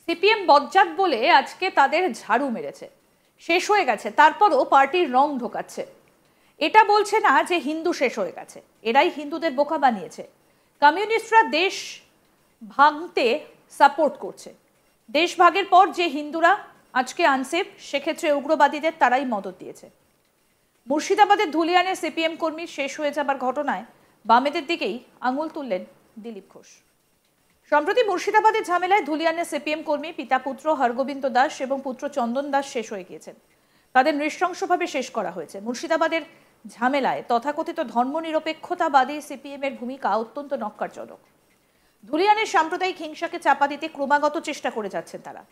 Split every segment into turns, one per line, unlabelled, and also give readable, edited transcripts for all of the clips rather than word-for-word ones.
CPM বজ্জাত বলে আজকে তাদের ঝাড়ু মেরেছে, শেষ হয়ে গেছে, তারপরও পার্টির রং ঢোকাচ্ছে। এটা বলছে না যে হিন্দু শেষ হয়ে গেছে, এরাই হিন্দুদের বোকা বানিয়েছে। কমিউনিস্টরা দেশ ভাঙতে সাপোর্ট করছে। দেশ ভাগের পর যে হিন্দুরা আজকে আনসেফ, সেক্ষেত্রে উগ্রবাদীদের তারাই মদত দিয়েছে। মুর্শিদাবাদের ধুলিয়ানে সিপিএম কর্মী শেষ হয়ে যাবার ঘটনায় বামেদের দিকেই আঙুল তুললেন দিলীপ ঘোষ। সম্প্রতি মুর্শিদাবাদের ঝামেলায় ধুলিয়ানে সিপিএম কর্মী পিতা পুত্র হরগোবিন্দ দাস এবং পুত্র চন্দন দাস শেষ হয়ে গিয়েছেন। তাদের নৃশংসভাবে শেষ করা হয়েছে। মুর্শিদাবাদের ঝামেলায় তথাকথিত ধর্মনিরপেক্ষতাবাদী সিপিএম এর ভূমিকা অত্যন্ত নক্কারজনক। ধুলিয়ানের সাম্প্রদায়িক হিংসাকে চাপা দিতে ক্রমাগত চেষ্টা করে যাচ্ছেন তারা।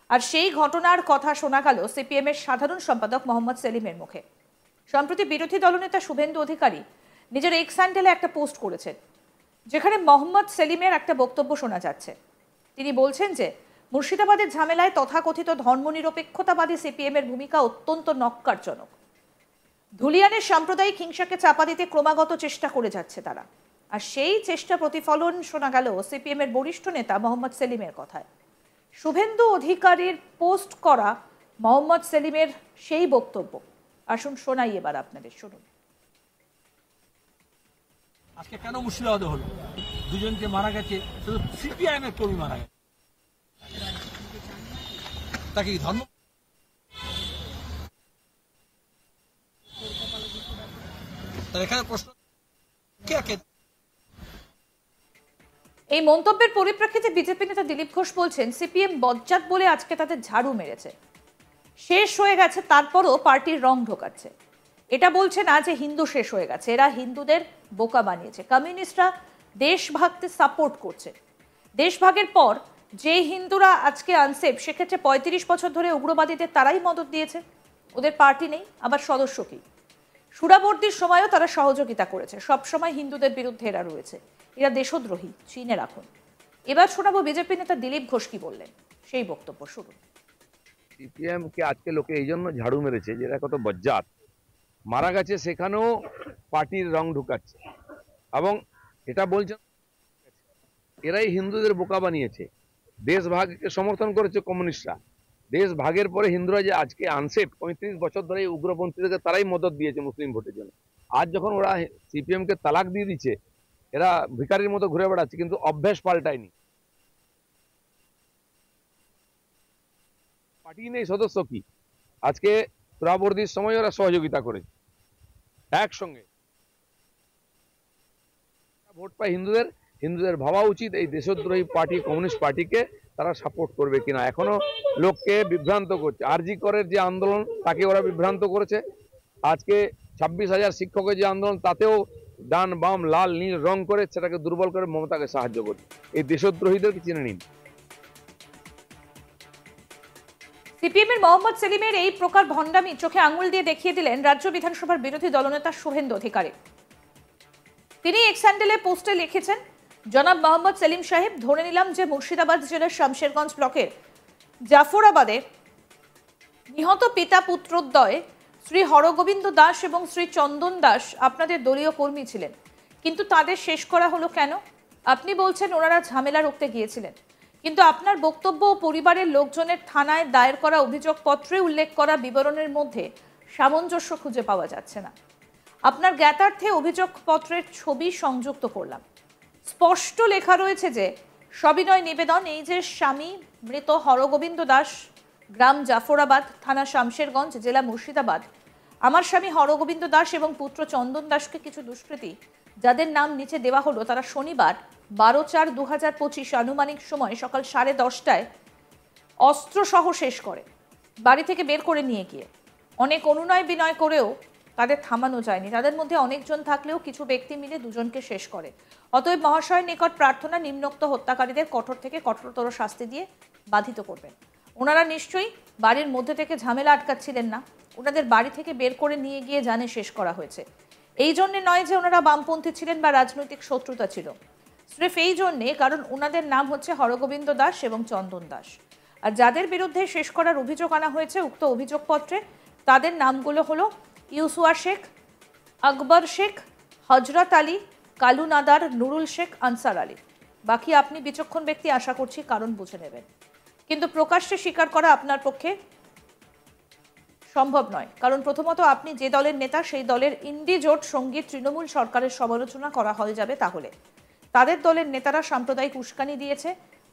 আর সেই ঘটনার কথা শোনা গেল সিপিএম এর সাধারণ সম্পাদক মোহাম্মদ সেলিমের মুখে। সম্প্রতি বিরোধী দলনেতা শুভেন্দু অধিকারী নিজের এক্স হ্যান্ডেলে একটা পোস্ট করেছেন, যেখানে মোহাম্মদ সেলিমের একটা বক্তব্য শোনা যাচ্ছে। তিনি বলছেন যে মুর্শিদাবাদের ঝামেলায় তথাকথিত ধর্মনিরপেক্ষতাবাদী সিপিএম এর ভূমিকা অত্যন্ত নক্কারজনক। ধুলিয়ানের সাম্প্রদায়িক হিংসাকে চাপা দিতে ক্রমাগত চেষ্টা করে যাচ্ছে তারা। আর সেই চেষ্টা প্রতিফলন শোনা গেল সিপিএম এর বরিষ্ঠ নেতা মোহাম্মদ সেলিমের কথায়। শুভেন্দু অধিকারীর পোস্ট করা মোহাম্মদ সেলিমের সেই বক্তব্য আসুন শোনাই এবার আপনাদের, শুনুন।
আজকে কেন মুর্শিদাবাদে হলো? দুজনকে মারা গেছে, শুধু সিপিআইএম এর কর্মী মারা গেছে। তাকে ধর্ম এখানে প্রশ্ন কে?
এই মন্তব্যের পরিপ্রেক্ষিতে বিজেপি নেতা দিলীপ ঘোষ বলছেন, সিপিএম বজ্জাত বলে আজকে তাদের ঝাড়ু মেরেছে, শেষ হয়ে গেছে, তারপরও পার্টির রং ঢোকাচ্ছে। এটা বলছে না যে হিন্দু শেষ হয়ে গেছে, এরা হিন্দুদের বোকা বানিয়েছে। কমিউনিস্টরা দেশ ভাগতে সাপোর্ট করছে। দেশ ভাগের পর যে হিন্দুরা আজকে আনসেফ, সেক্ষেত্রে 35 বছর ধরে উগ্রবাদীদের তারাই মদত দিয়েছে। ওদের পার্টি নেই, আবার সদস্য কি? সুরাবর্দির সময়ও তারা সহযোগিতা করেছে। সবসময় হিন্দুদের বিরুদ্ধে এরা রয়েছে। এরা দেশদ্রোহী, চিনে রাখুন। এবার শোনাবো বিজেপি নেতা দিলীপ ঘোষ কি বললেন, সেই বক্তব্য শুনুন।
সিপিএম কে আজকে লোকে এই জন্য ঝাড়ু মেরেছে যে এরা কত বজ্জাত, মারা গেছে সেখানেও পার্টির রং ঢুকাচ্ছে এবং এটা বলছে এরাই হিন্দুদের বোকা বানিয়েছে। দেশ ভাগকে সমর্থন করেছে কমিউনিস্টরা। দেশ ভাগের পরে হিন্দুরা যে আজকে আনসেফ, 35 বছর ধরে উগ্রপন্থীদেরকে তারাই মদত দিয়েছে মুসলিম ভোটের জন্য। আজ যখন ওরা সিপিএম কে তালাক দিয়ে দিচ্ছে, এরা ভিখারির মতো ঘুরে বেড়াচ্ছে, কিন্তু অভ্যাস পাল্টায়নি। পার্টি নেই, সদস্য কি? আজকে সুরাবর্দির সময় ওরা সহযোগিতা করেছে একসঙ্গে। ভোট পায় হিন্দুদের ভাবা উচিত এই দেশদ্রোহী পার্টি কমিউনিস্ট পার্টিকে তারা সাপোর্ট করবে কিনা। এখনো লোককে বিভ্রান্ত করছে। আরজি করের যে আন্দোলন, তাকে ওরা বিভ্রান্ত করেছে। আজকে 26,000 শিক্ষকের যে আন্দোলন, তাতেও ডান বাম লাল নীল রং করে সেটাকে দুর্বল করে মমতাকে সাহায্য করছে। এই দেশদ্রোহীদেরকে চিনে নিন।
সিপিএম এর মোহাম্মদ সেলিমের এই প্রকার ভণ্ডামি চোখে আঙুল দিয়ে দেখিয়ে দিলেন রাজ্য বিধানসভার বিরোধী দলনেতা শুভেন্দু অধিকারী। তিনি এক্স হ্যান্ডেলে পোস্টে লিখেছেন, জনাব মোহাম্মদ সেলিম সাহেব, ধরে নিলাম যে মুর্শিদাবাদ জেলার শামশেরগঞ্জ ব্লকের জাফরাবাদে নিহত পিতা পুত্রদ্বয় শ্রী হরগোবিন্দ দাস এবং শ্রী চন্দন দাস আপনাদের দলীয় কর্মী ছিলেন, কিন্তু তাদের শেষ করা হলো কেন? আপনি বলছেন ওনারা ঝামেলা রুখতে গিয়েছিলেন, কিন্তু আপনার বক্তব্য ও পরিবারের লোকজনের থানায় দায়ের করা অভিযোগপত্রে উল্লেখ করা বিবরণের মধ্যে সামঞ্জস্য খুঁজে পাওয়া যাচ্ছে না। আপনার জ্ঞাতার্থে অভিযোগপত্রের ছবি সংযুক্ত করলাম। স্পষ্ট লেখা রয়েছে যে সবিনয় নিবেদন, এই যে স্বামী মৃত হরগোবিন্দ দাস, গ্রাম জাফরাবাদ, থানা শামশেরগঞ্জ, জেলা মুর্শিদাবাদ, আমার স্বামী হরগোবিন্দ দাস এবং পুত্র চন্দন দাসকে কিছু দুষ্কৃতী, যাদের নাম নিচে দেওয়া হলো, তারা শনিবার 12/4/2025 আনুমানিক সময় সকাল 10:30টায় অস্ত্রসহ শেষ করে বাড়ি থেকে বের করে নিয়ে গিয়ে। অনেক অনুনয় বিনয় করেও তাদের থামানো যায়নি। তাদের মধ্যে অনেকজন থাকলেও কিছু ব্যক্তি মিলে দুজনকে শেষ করে। অতএব মহাশয়ের নিকট প্রার্থনা, নিম্নোক্ত হত্যাকারীদের কঠোর থেকে কঠোরতর শাস্তি দিয়ে বাধিত করবেন। ওনারা নিশ্চয়ই বাড়ির মধ্যে থেকে ঝামেলা আটকাচ্ছিলেন না, ওনাদের বাড়ি থেকে বের করে নিয়ে গিয়ে জানে শেষ করা হয়েছে। এই জন্যে নয় যে ওনারা বামপন্থী ছিলেন বা রাজনৈতিক শত্রুতা ছিল, স্রেফ এই জন্যে কারণ ওনাদের নাম হচ্ছে হরগোবিন্দ দাস এবং চন্দন দাস। আর যাদের বিরুদ্ধে শেষ করার অভিযোগ আনা হয়েছে উক্ত অভিযোগপত্রে, তাদের নামগুলো হলো ইউসুয়া শেখ, আকবর শেখ, হজরত আলী, কালু নাদার, নুরুল শেখ, আনসার আলী। বাকি আপনি বিচক্ষণ ব্যক্তি, আশা করছি কারণ বুঝে নেবেন। কিন্তু প্রকাশ্যে স্বীকার করা আপনার পক্ষে সম্ভব নয়, কারণ প্রথমত আপনি যে দলের নেতা সেই দলের ইন্ডি জোট সঙ্গী তৃণমূল সরকারের সমালোচনা করা হয়ে যাবে তাহলে। তাদের দলের নেতারা সাম্প্রদায়িক উস্কানি দিয়েছে,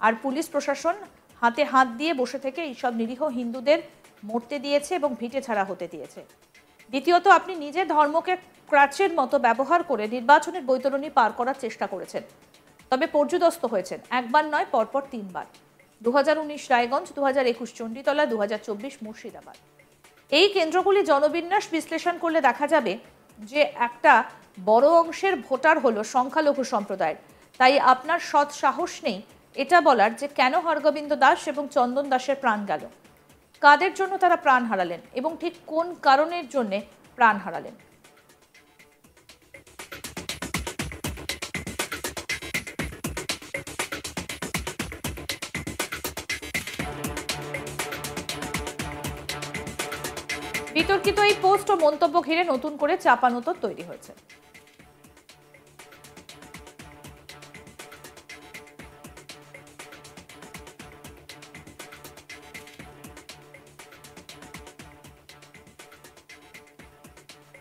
আর পুলিশ প্রশাসন হাতে হাত দিয়ে বসে থেকে এইসব নিরীহ হিন্দুদের মরতে দিয়েছে এবং ভিটে ছাড়া হতে দিয়েছে। দ্বিতীয়ত, আপনি নিজের ধর্মকে ক্রাচের মতো ব্যবহার করে নির্বাচনের বৈতরণী পার করার চেষ্টা করেছেন, তবে পর্যুদস্ত হয়েছেন একবার নয়, পরপর 3 বার। 2019 রায়গঞ্জ, 2021 চণ্ডীতলা, 2024 মুর্শিদাবাদ। এই কেন্দ্রগুলি জনবিন্যাস বিশ্লেষণ করলে দেখা যাবে যে একটা বড় অংশের ভোটার হলো সংখ্যালঘু সম্প্রদায়ের। তাই আপনার সৎ সাহস নেই এটা বলার যে কেন হরগোবিন্দ দাস এবং চন্দন দাসের প্রাণ গেল, কাদের জন্য তারা প্রাণ হারালেন এবং ঠিক কোন কারণের জন্য প্রাণ হারালেন। বিতর্কিত এই পোস্ট ও মন্তব্য ঘিরে নতুন করে চাপানোতর তৈরি হয়েছে।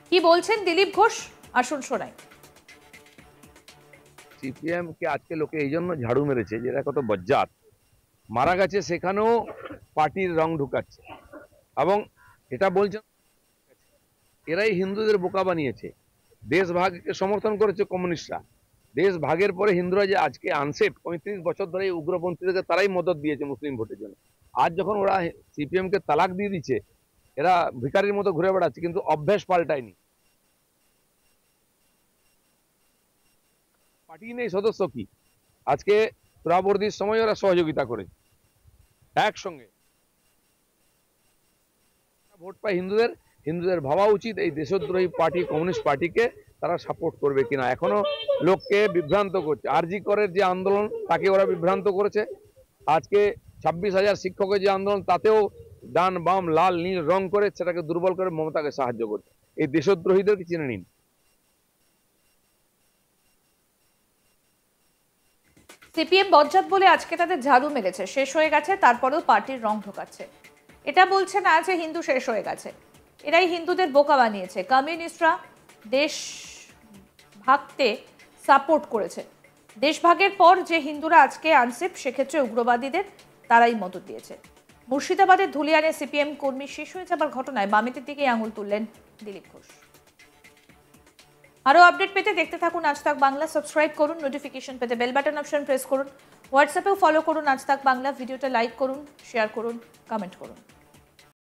কি বলছেন দিলীপ ঘোষ, আসুন শোনাই।
সিপিএম কে আজকে লোকে এই জন্য ঝাড়ু মেরেছে যে এরা কত বজ্জাত, মারা গেছে সেখানেও পার্টির রং ঢুকাচ্ছে এবং এটা বলছে এরাই হিন্দুদের বোকা বানিয়েছে। দেশ ভাগকে সমর্থন করেছে কমিউনিস্টরা, দেশ ভাগের পরে হিন্দুরা যে আজকে আনসেট 35 বছর ধরে উগ্রপন্থীদেরকে তারাই মদত দিয়েছে মুসলিম ভোটের জন্য। আজ যখন ওরা সিপিএম কে তালাক দিয়ে দিচ্ছে, এরা ভিখারির মতো ঘুরে বেড়াচ্ছে, কিন্তু অভ্যাস পাল্টায়নি। পার্টি নেই, সদস্য কি? আজকে চূড়াবর্দির সময় ওরা সহযোগিতা করেছে একসঙ্গে। ভোট পায় হিন্দুদের ভাবা উচিত এই দেশদ্রোহী পার্টি কমিউনিস্ট পার্টিকে তারা সাপোর্ট করবে কিনা। এখনো লোককে বিভ্রান্ত করছে। আরজি করের যে আন্দোলন তাকে ওরা বিভ্রান্ত করেছে, আজকে 26,000 শিক্ষকের যে আন্দোলন তাতেও ডান বাম লাল নীল রং করে সেটাকে দুর্বল করে মমতাকে সাহায্য করছে। এই দেশদ্রোহীদেরকে চিনে নিন।
সিপিএম বজ্জাত বলে আজকে তাদের ঝাড়ু মেরেছে, শেষ হয়ে গেছে, তারপরেও পার্টির রং ঢোকাচ্ছে। এটা বলছে না যে হিন্দু শেষ হয়ে গেছে, এরাই হিন্দুদের বোকা বানিয়েছে। কমিউনিস্টরা দেশ ভাগতে সাপোর্ট করেছে। দেশভাগের পর যে হিন্দুরা আজকে আনসেপ, সেক্ষেত্রে উগ্রবাদীদের তারাই মদত দিয়েছে। মুর্শিদাবাদের ধুলিয়ানে সিপিএম কর্মী শেষ হয়ে যাবার ঘটনায় বামেদের দিকে আঙুল তুললেন দিলীপ ঘোষ। আরও আপডেট পেতে দেখতে থাকুন আজ তাক বাংলা। সাবস্ক্রাইব করুন, নোটিফিকেশন পেতে বেল বাটন অপশন প্রেস করুন, হোয়াটসঅ্যাপেও ফলো করুন আজ তাক বাংলা। ভিডিওটা লাইক করুন, শেয়ার করুন, কমেন্ট করুন।